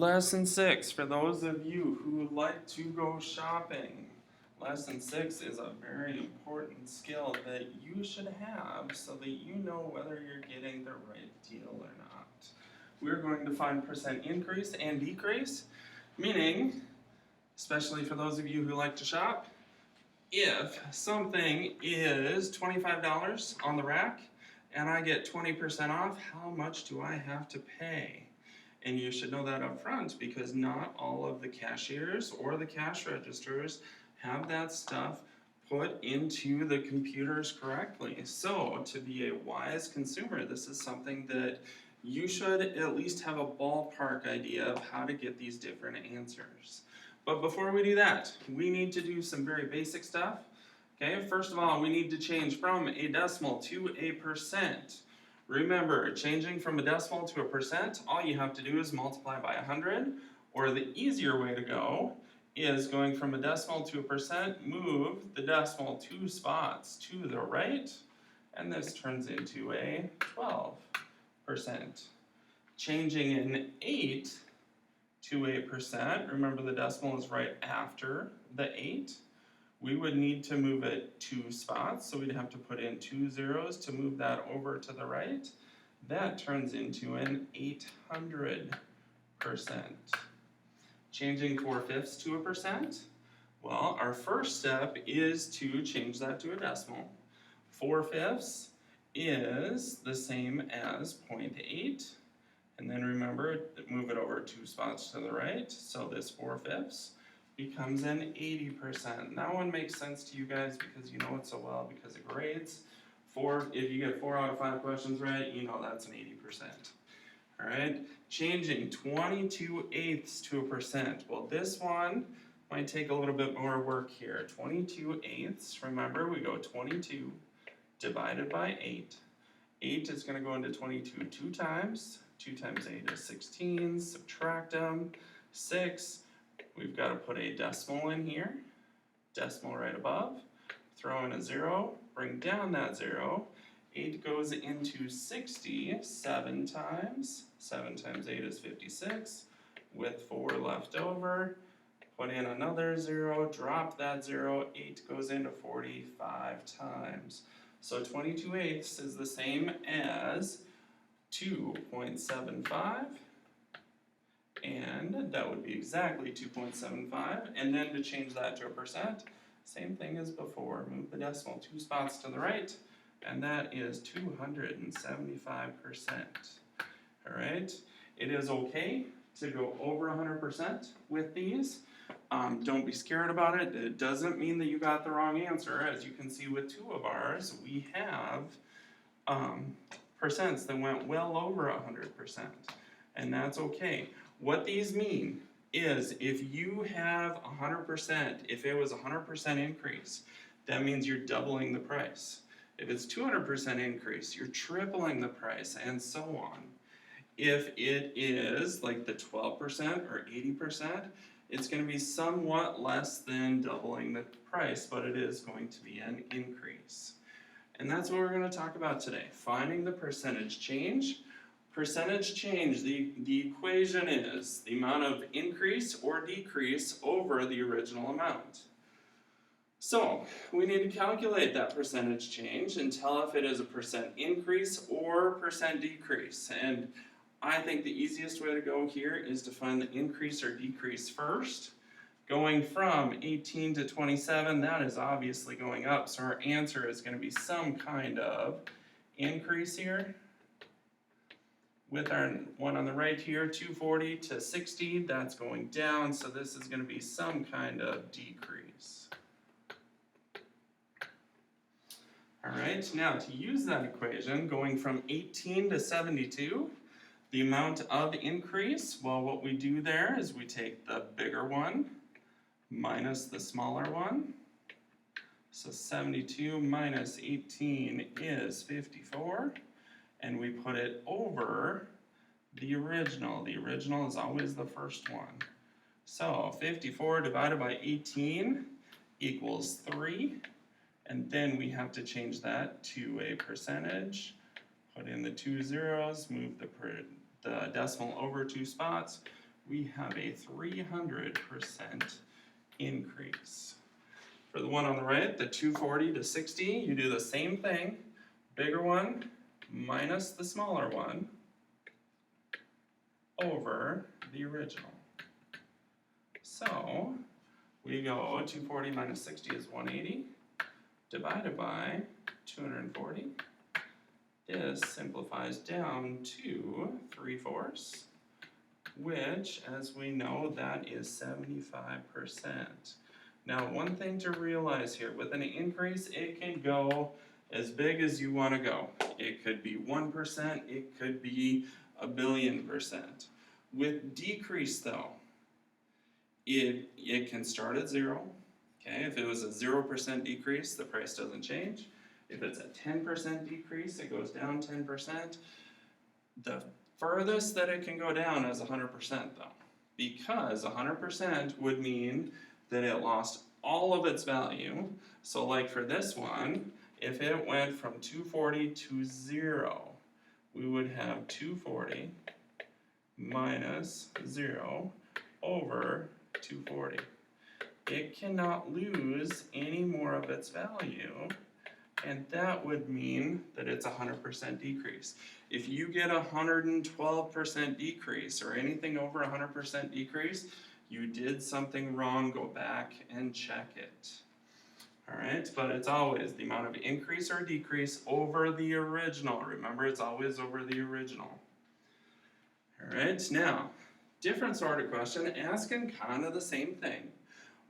Lesson 6, for those of you who like to go shopping. Lesson 6 is a very important skill that you should have so that you know whether you're getting the right deal or not. We're going to find percent increase and decrease, meaning, especially for those of you who like to shop, if something is $25 on the rack and I get 20% off, how much do I have to pay? And you should know that up front because not all of the cashiers or the cash registers have that stuff put into the computers correctly. So, to be a wise consumer, this is something that you should at least have a ballpark idea of how to get these different answers. But before we do that, we need to do some very basic stuff. Okay, first of all, we need to change from a decimal to a percent. Remember, changing from a decimal to a percent, all you have to do is multiply by 100, or the easier way to go is going from a decimal to a percent, move the decimal 2 spots to the right, and this turns into a 12%. Changing an 8 to a percent, remember the decimal is right after the 8, we would need to move it 2 spots, so we'd have to put in 2 zeros to move that over to the right. That turns into an 800%. Changing 4/5 to a percent, well, our first step is to change that to a decimal. 4/5 is the same as 0.8, and then remember, move it over 2 spots to the right, so this 4/5 becomes an 80%. That one makes sense to you guys because you know it so well because of grades. If you get 4 out of 5 questions right, you know that's an 80%. Alright, changing 22/8 to a percent. Well, this one might take a little bit more work here. 22/8, remember we go 22 divided by 8. 8 is going to go into 22 2 times. 2 times 8 is 16, subtract them, 6. We've got to put a decimal in here, decimal right above, throw in a 0, bring down that 0, 8 goes into 60 7 times, 7 times 8 is 56, with 4 left over, put in another 0, drop that 0, 8 goes into 45 times. So 22/8 is the same as 2.75, and that would be exactly 2.75, and then to change that to a percent, same thing as before, move the decimal 2 spots to the right, and that is 275%. Alright, it is okay to go over 100% with these. Don't be scared about it. It doesn't mean that you got the wrong answer. As you can see with 2 of ours, we have percents that went well over 100%, and that's okay. What these mean is if you have 100%, if it was a 100% increase, that means you're doubling the price. If it's 200% increase, you're tripling the price, and so on. If it is like the 12% or 80%, it's going to be somewhat less than doubling the price, but it is going to be an increase. And that's what we're going to talk about today, finding the percentage change. Percentage change, the equation is the amount of increase or decrease over the original amount. So, we need to calculate that percentage change and tell if it is a percent increase or percent decrease. And I think the easiest way to go here is to find the increase or decrease first. Going from 18 to 27, that is obviously going up, so our answer is going to be some kind of increase here. With our one on the right here, 240 to 60, that's going down, so this is going to be some kind of decrease. Alright, now to use that equation, going from 18 to 72, the amount of increase, well, what we do there is we take the bigger one minus the smaller one. So 72 minus 18 is 54. And we put it over the original. The original is always the first one. So 54 divided by 18 equals 3. And then we have to change that to a percentage. Put in the 2 zeros, move the decimal over 2 spots, we have a 300% increase. For the one on the right, the 240 to 60, you do the same thing. Bigger one minus the smaller one over the original. So we go 240 minus 60 is 180 divided by 240. This simplifies down to 3/4, which, as we know, that is 75%. Now, one thing to realize here, with an increase, it can go as big as you want to go. It could be 1%, it could be 1,000,000,000%. With decrease, though, it can start at 0. Okay, if it was a 0% decrease, the price doesn't change. If it's a 10% decrease, it goes down 10%. The furthest that it can go down is 100% though, because 100% would mean that it lost all of its value. So like for this one, if it went from 240 to 0, we would have 240 minus 0 over 240. It cannot lose any more of its value, and that would mean that it's 100% decrease. If you get 112% decrease or anything over 100% decrease, you did something wrong, go back and check it. Alright, but it's always the amount of increase or decrease over the original. Remember, it's always over the original. Alright, now, different sort of question, asking kind of the same thing.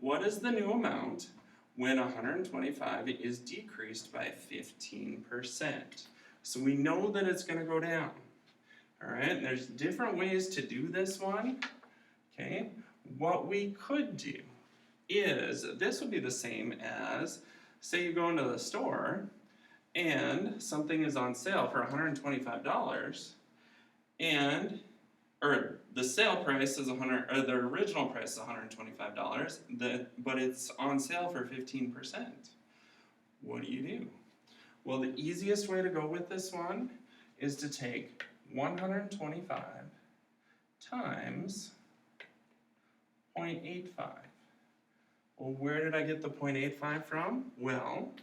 What is the new amount when 125 is decreased by 15%? So we know that it's going to go down. Alright, and there's different ways to do this one. Okay, what we could do is, this would be the same as, say you go into the store and something is on sale for $125 and or the sale price is the original price is $125, but it's on sale for 15%. What do? Well, the easiest way to go with this one is to take 125 times 0.85. Well, where did I get the 0.85 from? Well,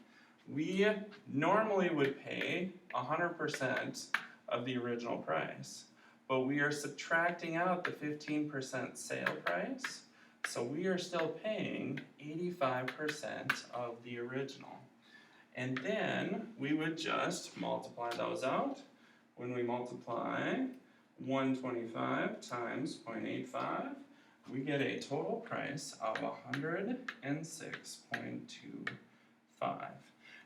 we normally would pay 100% of the original price, but we are subtracting out the 15% sale price, so we are still paying 85% of the original. And then we would just multiply those out. When we multiply 125 times 0.85, we get a total price of 106.25.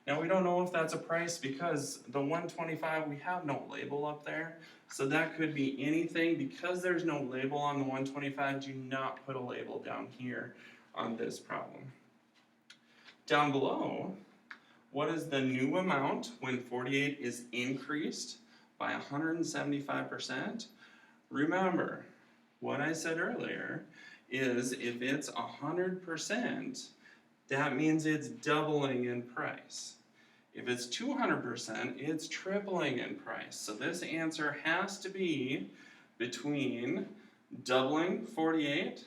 Now we don't know if that's a price because the 125, we have no label up there. So that could be anything. Because there's no label on the 125, do not put a label down here on this problem. Down below, what is the new amount when 48 is increased by 175%? Remember, what I said earlier is if it's 100%, that means it's doubling in price. If it's 200%, it's tripling in price. So this answer has to be between doubling 48,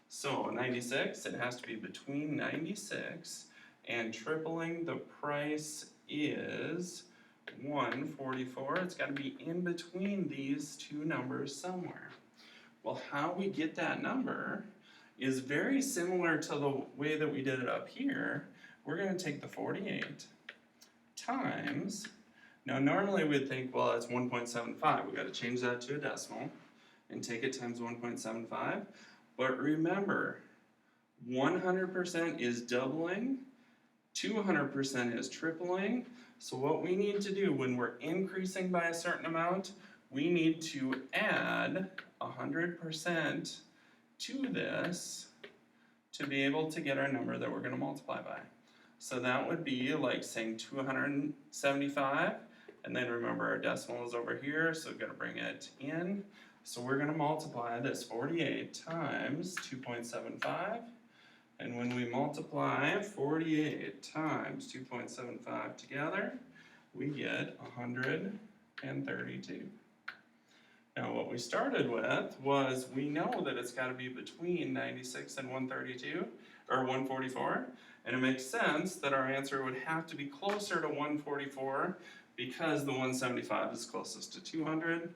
so 96, it has to be between 96, and tripling the price is 144. It's got to be in between these two numbers somewhere. Well, how we get that number is very similar to the way that we did it up here. We're going to take the 48 times, now normally we'd think, well, it's 1.75. We've got to change that to a decimal and take it times 1.75. But remember, 100% is doubling, 200% is tripling. So what we need to do when we're increasing by a certain amount, we need to add 100% to this to be able to get our number that we're going to multiply by. So that would be like saying 275, and then remember our decimal is over here, so we've got to bring it in. So we're going to multiply this 48 times 2.75, and when we multiply 48 times 2.75 together, we get 132. Now what we started with was, we know that it's gotta be between 96 and 132, or 144, and it makes sense that our answer would have to be closer to 144 because the 175 is closest to 200,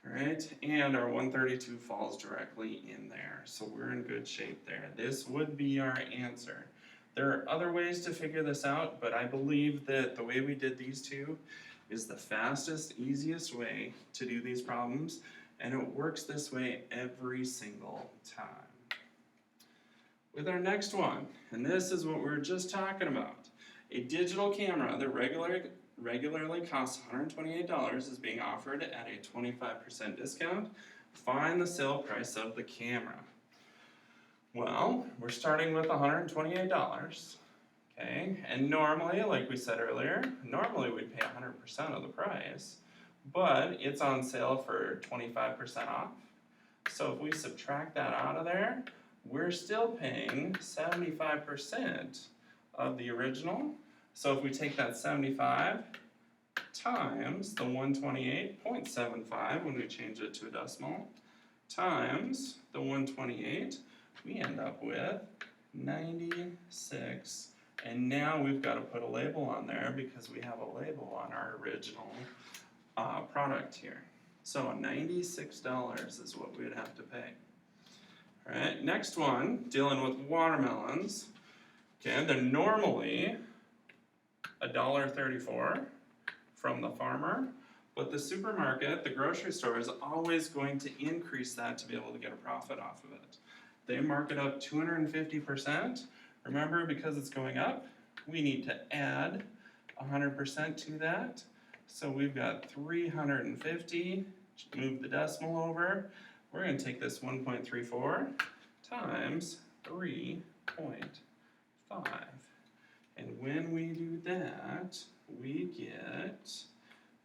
right? And our 132 falls directly in there, so we're in good shape there. This would be our answer. There are other ways to figure this out, but I believe that the way we did these two is the fastest, easiest way to do these problems, and it works this way every single time. With our next one, and this is what we were just talking about, a digital camera that regularly costs $128 is being offered at a 25% discount. Find the sale price of the camera. Well, we're starting with $128. Okay, and normally, like we said earlier, normally we'd pay 100% of the price, but it's on sale for 25% off. So if we subtract that out of there, we're still paying 75% of the original. So if we take that 75 times the 128.75 when we change it to a decimal, times the 128, we end up with 96. And now we've got to put a label on there because we have a label on our original product here. So $96 is what we would have to pay. Alright, next one, dealing with watermelons. Okay, they're normally $1.34 from the farmer, but the supermarket, the grocery store, is always going to increase that to be able to get a profit off of it. They mark it up 250%. Remember, because it's going up, we need to add 100% to that. So we've got 350, move the decimal over. We're going to take this 1.34 times 3.5. And when we do that, we get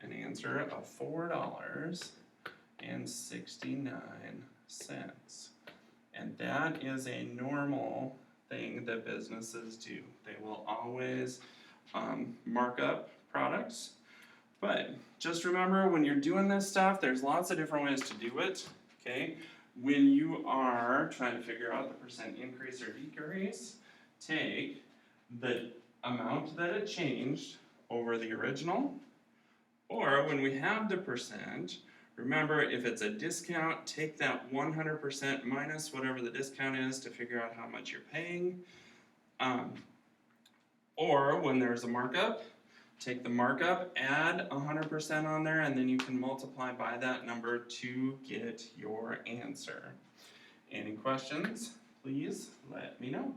an answer of $4.69. And that is a normal thing that businesses do. They will always mark up products. But just remember, when you're doing this stuff, there's lots of different ways to do it, okay? When you are trying to figure out the percent increase or decrease, take the amount that it changed over the original, or when we have the percent, remember, if it's a discount, take that 100% minus whatever the discount is to figure out how much you're paying. Or when there's a markup, take the markup, add 100% on there, and then you can multiply by that number to get your answer. Any questions? Please let me know.